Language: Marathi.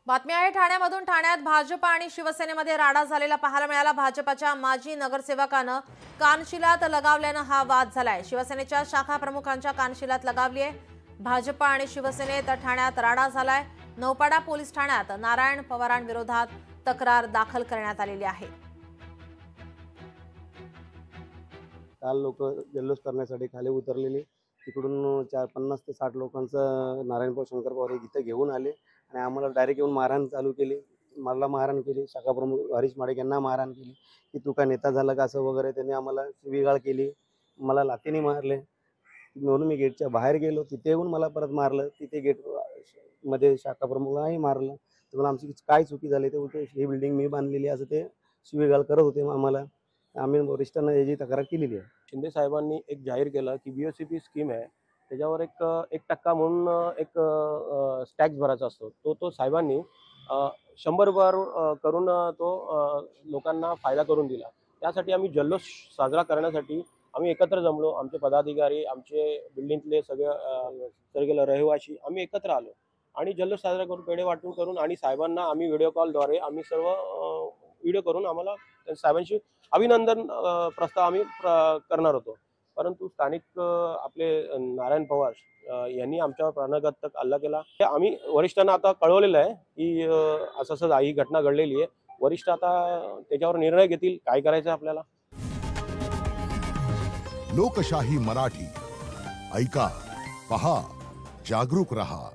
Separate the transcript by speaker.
Speaker 1: बातमी आहे ठाण्यामधून। ठाण्यात भाजप आणि शिवसेनेमध्ये राडा झालेला पाहायला मिळाला। भाजपच्या माजी नगरसेवकानं कानशिलात लगावल्यानं हा वाद झालाय। शिवसेनेच्या शाखा प्रमुखांच्या कानशिलात लगावली आहे। भाजप आणि शिवसेनेत ठाण्यात राडा झालाय। नौपाडा पोलीस ठाण्यात नारायण पवारांविरोधात तक्रार दाखल करण्यात आलेली आहे।
Speaker 2: काल लोक जल्लोष करण्यासाठी खाली उतरलेले, तिकडून 50 ते 60 लोकांचं नारायण शंकर पवार इथे घेऊन आले आणि आम्हाला डायरेक्ट येऊन मारहाण चालू केली। मला मारहाण केली, शाखा प्रमुख हरीश माडिक यांना मारहाण केली की तू काय नेता झाला का असं वगैरे। त्यांनी आम्हाला शिवीगाळ केली, मला लाथीने मारले। म्हणून मी गेटच्या बाहेर गेलो, तिथे येऊन मला परत मारलं। तिथे गेट मध्ये शाखा प्रमुखांनाही मारलं। तर आमची काय चुकी झाली ते बोलते ही बिल्डिंग मी बांधलेली असं ते शिवीगाळ करत होते आम्हाला। आम्ही वरिष्ठांना याची तक्रार केलेली आहे।
Speaker 3: शिंदे साहेबांनी एक जाहीर केलं की बीओसीपी स्कीम आहे, त्याच्यावर 1% म्हणून एक टॅक्स भरायचा असतो। तो साहेबांनी 100 रुपयावर करून तो लोकांना फायदा करून दिला। त्यासाठी आम्ही जल्लोष साजरा करण्यासाठी आम्ही एकत्र जमलो। आमचे पदाधिकारी, आमचे बिल्डिंगतले सगळे रहिवासी आम्ही एकत्र आलो आणि जल्लोष साजरा करून पेढे वाटून करून आणि साहेबांना आम्ही व्हिडिओ कॉलद्वारे आम्ही सर्व व्हिडिओ करून आम्हाला साहेबांशी अभिनंदन प्रस्ताव आम्ही करणार होतो। परंतु स्थानिक आपले नारायण पवार यांनी आमच्यावर प्राणघातक हल्ला केला। आम्ही वरिष्ठांना आता कळवलेलं आहे की असं ही घटना घडलेली आहे। वरिष्ठ आता त्याच्यावर निर्णय घेतील काय करायचं आपल्याला।
Speaker 4: लोकशाही मराठी ऐका, पहा, जागरूक रहा।